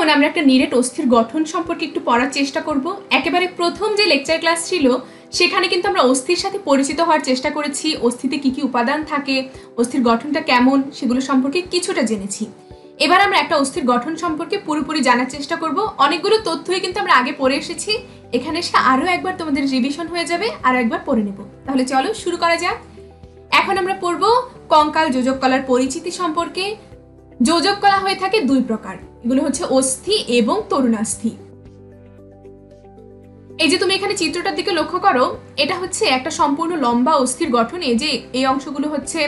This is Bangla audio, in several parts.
এখন আমরা একটা নিরেট অস্থির গঠন সম্পর্কে একটু পড়ার চেষ্টা করব। একেবারে প্রথম যে লেকচার ক্লাস ছিল সেখানে কিন্তু আমরা অস্থির সাথে পরিচিত হওয়ার চেষ্টা করেছি, অস্থিতে কি কি উপাদান থাকে, অস্থির গঠনটা কেমন সেগুলো সম্পর্কে কিছুটা জেনেছি। এবার আমরা একটা অস্থির গঠন সম্পর্কে পুরোপুরি জানার চেষ্টা করব। অনেকগুলো তথ্যই কিন্তু আমরা আগে পড়ে এসেছি, এখানে এসে আরও একবার তোমাদের রিভিশন হয়ে যাবে, আরও একবার পড়ে নেব। তাহলে চলো শুরু করা যাক। এখন আমরা পড়ব কঙ্কাল যোজক কলার পরিচিতি সম্পর্কে। যোজক কলা হয়ে থাকে দুই প্রকার, এগুলো হচ্ছে অস্থি এবং তরুণাস্থি। এই যে তুমি এখানে চিত্রটার দিকে লক্ষ্য করো, এটা হচ্ছে একটা সম্পূর্ণ লম্বা অস্থির গঠন। এই যে এই অংশগুলো হচ্ছে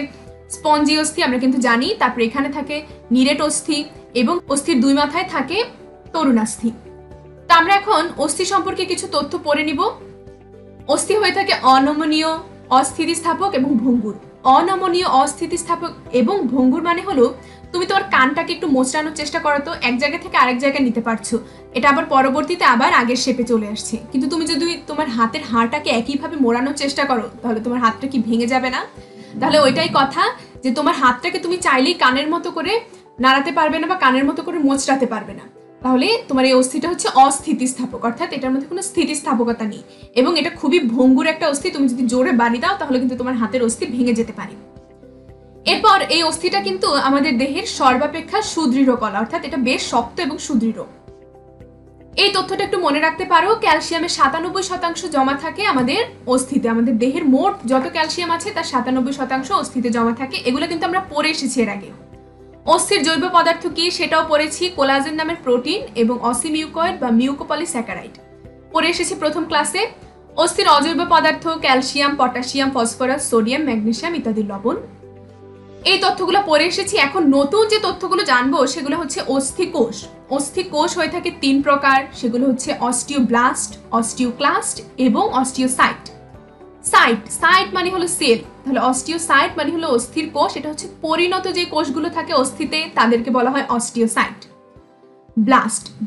স্পঞ্জি অস্থি, আমরা কিন্তু জানি। তারপরে এখানে থাকে নিরেট অস্থি এবং অস্থির দুই মাথায় থাকে তরুণাস্থি। তো আমরা এখন অস্থি সম্পর্কে কিছু তথ্য পড়ে নিব। অস্থি হয়ে থাকে অনমনীয়, অস্থিতিস্থাপক এবং ভঙ্গুর। অনমনীয়, অস্থিতিস্থাপক এবং ভঙ্গুর মানে হলো, তুমি তোমার কানটাকে একটু মোচড়ানোর চেষ্টা করো তো, এক জায়গা থেকে আরেক জায়গায় নিতে পারছো, এটা আবার পরবর্তীতে আবার আগের শেপে চলে আসছে। কিন্তু তুমি যদি তোমার হাতের হাড়টাকে একইভাবে মোড়ানোর চেষ্টা করো তাহলে তোমার হাতটা কি ভেঙে যাবে না? তাহলে ওইটাই কথা, যে তোমার হাতটাকে তুমি চাইলেই কানের মতো করে নাড়াতে পারবে না বা কানের মতো করে মোচড়াতে পারবে না। তাহলে তোমার এই অস্থিটা হচ্ছে অস্থিতিস্থাপক, অর্থাৎ এটার মধ্যে কোনো স্থিতিস্থাপকতা নেই এবং এটা খুবই ভঙ্গুর একটা অস্থি। তুমি যদি জোরে বাড়ি দাও তাহলে কিন্তু তোমার হাতের অস্থি ভেঙে যেতে পারে। এরপর এই অস্থিটা কিন্তু আমাদের দেহের সর্বাপেক্ষা সুদৃঢ় কলা, অর্থাৎ এটা বেশ শক্ত এবং সুদৃঢ়। এই তথ্যটা একটু মনে রাখতে পারো, ক্যালসিয়ামের 97% জমা থাকে আমাদের অস্থিতে। আমাদের দেহের মোট যত ক্যালসিয়াম আছে তার 97% অস্থিতে জমা থাকে। এগুলো কিন্তু আমরা পড়ে এসেছি এর আগে। অস্থির জৈব পদার্থ কি সেটাও পড়েছি, কোলাজেন নামের প্রোটিন এবং অসিমিউকয়েড বা মিউকোপলিস্যাকারাইড পড়ে এসেছি প্রথম ক্লাসে। অস্থির অজৈব পদার্থ calcium, potassium, phosphorus, sodium, magnesium ইত্যাদি লবণ, এই তথ্যগুলো পড়ে এসেছি। এখন নতুন যে তথ্যগুলো জানবো সেগুলো হচ্ছে অস্থিকোষ। অস্থিকোষ হয়ে থাকে তিন প্রকার, সেগুলো হচ্ছে অস্টিওব্লাস্ট, অস্টিওক্লাস্ট এবং অস্টিওসাইট। সাইট মানে হলো সেল, তাহলে অস্টিওসাইট মানে হলো অস্থির কোষ। এটা হচ্ছে পরিণত যে কোষগুলো থাকে অস্থিতে তাদেরকে বলা হয় অস্টিওসাইট।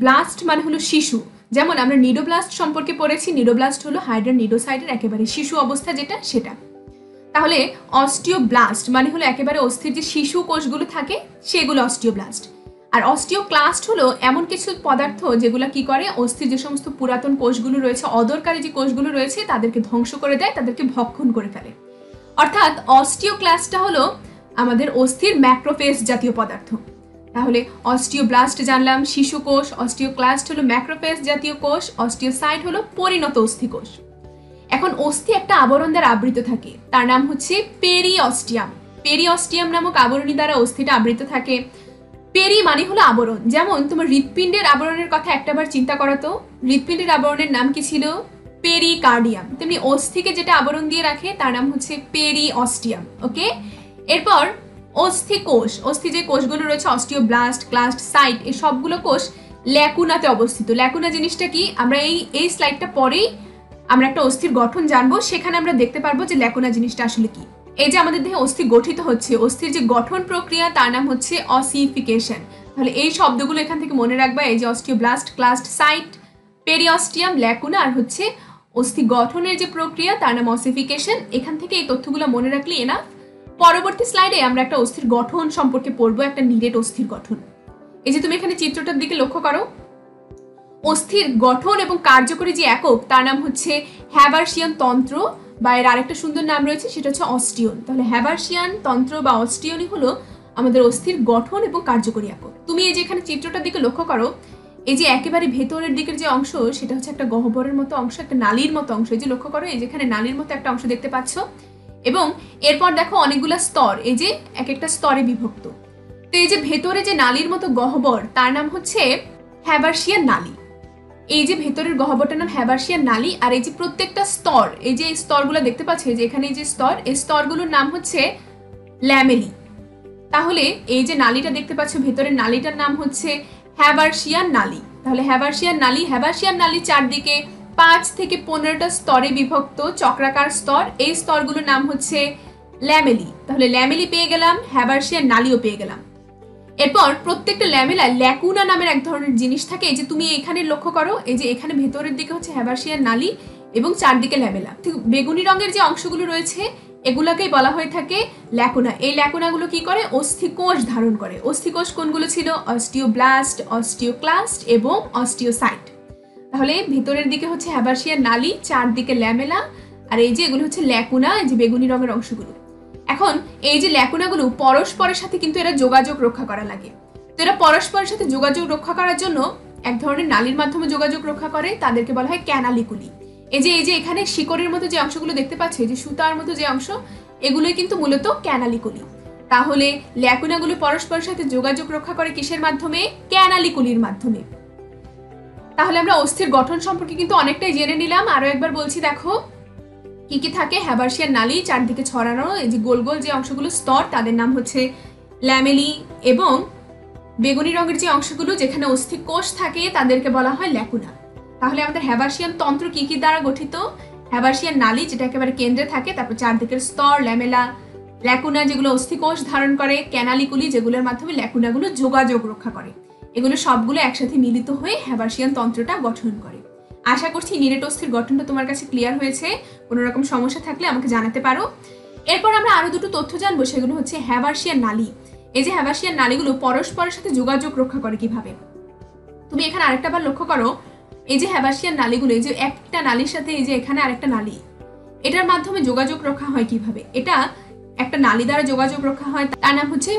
ব্লাস্ট মানে হলো শিশু, যেমন আমরা নিডোব্লাস্ট সম্পর্কে পড়েছি। নিডোব্লাস্ট হলো হাইড্রা নিডোসাইডের একেবারে শিশু অবস্থা যেটা, সেটা। তাহলে অস্টিওব্লাস্ট মানে হলো একেবারে অস্থির যে শিশু কোষগুলো থাকে সেগুলো অস্টিওব্লাস্ট। আর অস্টিওক্লাস্ট হলো এমন কিছু পদার্থ যেগুলো কি করে, অস্থির যে সমস্ত পুরাতন কোষগুলো রয়েছে, অদরকারী যে কোষগুলো রয়েছে তাদেরকে ধ্বংস করে দেয়, তাদেরকে ভক্ষণ করে ফেলে। অর্থাৎ অস্টিওক্লাস্টটা হলো আমাদের অস্থির ম্যাক্রোফেজ জাতীয় পদার্থ। তাহলে অস্টিওব্লাস্ট জানলাম শিশু কোষ, অস্টিওক্লাস্ট হলো ম্যাক্রোফেজ জাতীয় কোষ, অস্টিওসাইট হলো পরিণত অস্থি কোষ। এখন অস্থি একটা আবরণ দ্বারা আবৃত থাকে, তার নাম হচ্ছে পেরিঅস্টিয়াম। পেরিঅস্টিয়াম নামক আবরণী দ্বারা অস্থিটা আবৃত থাকে। পেরি মানে হলো আবরণ, যেমন তোমার হৃৎপিণ্ডের আবরণের কথা একটাবার চিন্তা করো তো, হৃৎপিণ্ডের আবরণের নাম কি ছিল? পেরিকার্ডিয়াম। তেমনি অস্থিকে যেটা আবরণ দিয়ে রাখে তার নাম হচ্ছে পেরিঅস্টিয়াম। ওকে, এরপর অস্থিকোষ, অস্থি যে কোষগুলো রয়েছে অস্টিওব্লাস্ট, ক্লাস্ট, সাইট, এই সবগুলো কোষ ল্যাকুনাতে অবস্থিত। ল্যাকুনা জিনিসটা কি, আমরা এই স্লাইডটা পরেই আমরা একটা অস্থির গঠন জানবো, সেখানে আমরা দেখতে পারবো যে ল্যাকুনা জিনিসটা আসলে কি। এই যে আমাদের দেহে অস্থি গঠিত হচ্ছে, অস্থির যে গঠন প্রক্রিয়া তার নাম হচ্ছে অসিফিকেশন। তাহলে এই শব্দগুলো এখান থেকে মনে রাখবা, এই যে অস্টিওব্লাস্ট, ক্লাস্ট, সাইট, পেরিঅস্টিয়াম, ল্যাকুনা, আর হচ্ছে অস্থি গঠনের যে প্রক্রিয়া তার নাম অসিফিকেশন। এখান থেকে এই তথ্যগুলো মনে রাখলে এনাফ। পরবর্তী স্লাইডে আমরা একটা অস্থির গঠন সম্পর্কে পড়বো, একটা নিরেট অস্থির গঠন। এই যে তুমি এখানে চিত্রটার দিকে লক্ষ্য করো, অস্থির গঠন এবং কার্যকরী যে একক তার নাম হচ্ছে হ্যাবার্সিয়ান তন্ত্র, বা এর আরেকটা সুন্দর নাম রয়েছে সেটা হচ্ছে অস্টিয়ন। তাহলে হ্যাবার্সিয়ান তন্ত্র বা অস্টিয়নই হলো আমাদের অস্থির গঠন এবং কার্যকরী একক। তুমি এই যে এখানে চিত্রটার দিকে লক্ষ্য করো, এই যে একেবারে ভেতরের দিকের যে অংশ সেটা হচ্ছে একটা গহ্বরের মতো অংশ, একটা নালীর মতো অংশ। এই যে লক্ষ্য করো, এই যেখানে নালীর মতো একটা অংশ দেখতে পাচ্ছ, এবং এরপর দেখো অনেকগুলো স্তর, এই যে এক একটা স্তরে বিভক্ত। তো এই যে ভেতরে যে নালীর মতো গহ্বর তার নাম হচ্ছে হ্যাবার্সিয়ান নালী। এই যে ভেতরের গহ্বরটার নাম হ্যাবার্সিয়ান নালী। আর এই যে প্রত্যেকটা স্তর, এই যে স্তরগুলো দেখতে পাচ্ছ, যে এখানে এই যে স্তর, এই স্তরগুলোর নাম হচ্ছে ল্যামেলি। তাহলে এই যে নালীটা দেখতে পাচ্ছ ভেতরের নালীটার নাম হচ্ছে হ্যাবার্সিয়ান নালী। তাহলে হ্যাবার্সিয়ান নালী চারদিকে 5 থেকে 15টা স্তরে বিভক্ত চক্রাকার স্তর, এই স্তরগুলোর নাম হচ্ছে ল্যামেলি। তাহলে ল্যামেলি পেয়ে গেলাম, হ্যাবার্সিয়ান নালীও পেয়ে গেলাম। এরপর প্রত্যেকটা ল্যামেলায় ল্যাকুনা নামের এক ধরনের জিনিস থাকে। এই যে তুমি এখানে লক্ষ্য করো, এই যে এখানে ভেতরের দিকে হচ্ছে হ্যাবার্সিয়ান নালী এবং চারদিকে ল্যামেলা। বেগুনি রঙের যে অংশগুলো রয়েছে এগুলাকেই বলা হয়ে থাকে ল্যাকুনা। এই ল্যাকুনাগুলো কি করে? অস্থিকোষ ধারণ করে। অস্থিকোষ কোনগুলো ছিল? অস্টিওব্লাস্ট, অস্টিওক্লাস্ট এবং অস্টিওসাইট। তাহলে ভিতরের দিকে হচ্ছে হ্যাবার্সিয়ান নালী, চারদিকে ল্যামেলা, আর এই যে এগুলো হচ্ছে ল্যাকুনা, এই যে বেগুনি রঙের অংশগুলো। এখন এই যে ল্যাকুনাগুলো পরস্পরের সাথে কিন্তু এরা যোগাযোগ রক্ষা করা লাগে। তো এরা পরস্পরের সাথে যোগাযোগ রক্ষা করার জন্য এক ধরনের নালীর মাধ্যমে যোগাযোগ রক্ষা করে, তাদেরকে বলা হয় ক্যানালিকুলি। এই যে এখানে শিকড়ের মতো যে অংশগুলো দেখতে পাচ্ছ, এই যে সুতার মতো যে অংশ, এগুলোই কিন্তু মূলত ক্যানালিকুলি। তাহলে ল্যাকুনাগুলো পরস্পরের সাথে যোগাযোগ রক্ষা করে কিসের মাধ্যমে? ক্যানালিকুলির মাধ্যমে। তাহলে আমরা অস্থির গঠন সম্পর্কে কিন্তু অনেকটাই জেনে নিলাম। আরো একবার বলছি, দেখো কি কি থাকে। হ্যাবার্সিয়ান নালী চারদিকে ছড়ানো এই যে গোল গোল যে অংশগুলো স্তর, তাদের নাম হচ্ছে ল্যামেলি, এবং বেগুনি রঙের যে অংশগুলো যেখানে অস্থিকোষ থাকে তাদেরকে বলা হয় ল্যাকুনা। তাহলে আমাদের হ্যাবার্সিয়ান তন্ত্র কি কি দ্বারা গঠিত? হ্যাবার্সিয়ান নালী যেটা একেবারে কেন্দ্রে থাকে, তারপর চারদিকের স্তর, ল্যামেলা, ল্যাকুনা যেগুলো অস্থিকোষ ধারণ করে, ক্যানালিকুলি যেগুলোর মাধ্যমে ল্যাকুনাগুলো যোগাযোগ রক্ষা করে। এগুলো সবগুলো একসাথে মিলিত হয়ে হ্যাবার্সিয়ান তন্ত্রটা গঠন করে। আশা করছি নিরেট অস্থির গঠনটা তোমার কাছে ক্লিয়ার হয়েছে। কোনো রকম সমস্যা থাকলে আমাকে জানাতে পারো। এরপর আমরা আরো দুটো তথ্য জানবো, সেগুলো হচ্ছে হ্যাবার্সিয়ান নালী। এই যে হ্যাবার্সিয়ান নালীগুলো পরস্পরের সাথে যোগাযোগ রক্ষা করে কিভাবে? তুমি এখানে আরেকটা বার লক্ষ্য করো, এই যে হ্যাবার্সিয়ান নালীগুলো, এই যে একটা নালীর সাথে এই যে এখানে আরেকটা নালী, এটার মাধ্যমে যোগাযোগ রক্ষা হয় কিভাবে? এটা একটা নালী দ্বারা যোগাযোগ রক্ষা হয়, তার নাম হচ্ছে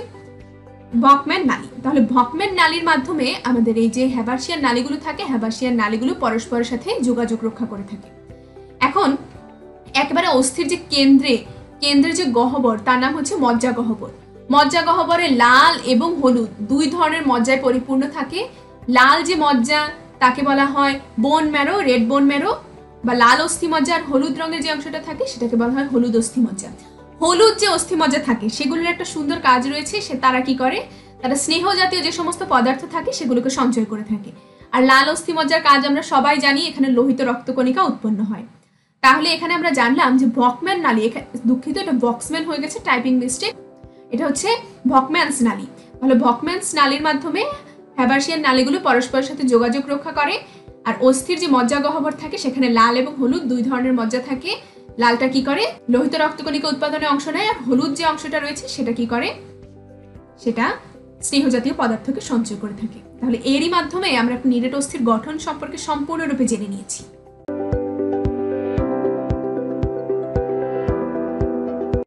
ভকম্যান নালী। তাহলে ভকম্যান নালীর মাধ্যমে আমাদের এই যে হ্যাবার্সিয়ান নালীগুলো থাকে, হ্যাবার্সিয়ান নালীগুলো পরস্পরের সাথে যোগাযোগ রক্ষা করে থাকে। এখন একেবারে অস্থির যে কেন্দ্রের যে গহ্বর, তার নাম হচ্ছে মজ্জা গহ্বর। মজ্জা গহ্বরে লাল এবং হলুদ দুই ধরনের মজ্জায় পরিপূর্ণ থাকে। লাল যে মজ্জা তাকে বলা হয় bone marrow, red bone marrow বা লাল অস্থিমজ্জা, আর হলুদ রঙের যে অংশটা থাকে সেটাকে বলা হয় হলুদ অস্থিমজ্জা। হলুদ যে অস্থিমজ্জা থাকে সেগুলোর একটা সুন্দর কাজ রয়েছে, তারা কি করে? তারা স্নেহ জাতীয় যে সমস্ত পদার্থ থাকে সেগুলোকে সঞ্চয় করে থাকে। আর লাল অস্থিমজ্জার কাজ আমরা সবাই জানি, এখানে লোহিত রক্তকণিকা উৎপন্ন হয়। তাহলে এখানে আমরা জানলাম যে ভকম্যান নালী, দুঃখিত এটা বক্সম্যান হয়ে গেছে, টাইপিং মিস্টেক, এটা হচ্ছে ভকম্যানস নালী। তাহলে ভকম্যানস নালীর মাধ্যমে হ্যাবার্সিয়ান নালীগুলো পরস্পরের সাথে যোগাযোগ রক্ষা করে। আর অস্থির যে মজ্জা গহ্বর থাকে সেখানে লাল এবং হলুদ দুই ধরনের মজ্জা থাকে। লালটা কি করে? লোহিত রক্তকণিকা উৎপাদনে অংশ নেয়, আর হলুদ যে অংশটা রয়েছে সেটা কি করে? সেটা স্নেহ জাতীয় পদার্থকে সঞ্চয় করে থাকে। তাহলে এরই মাধ্যমে আমরা নিরেট অস্থির গঠন সম্পর্কে সম্পূর্ণরূপে জেনে নিয়েছি।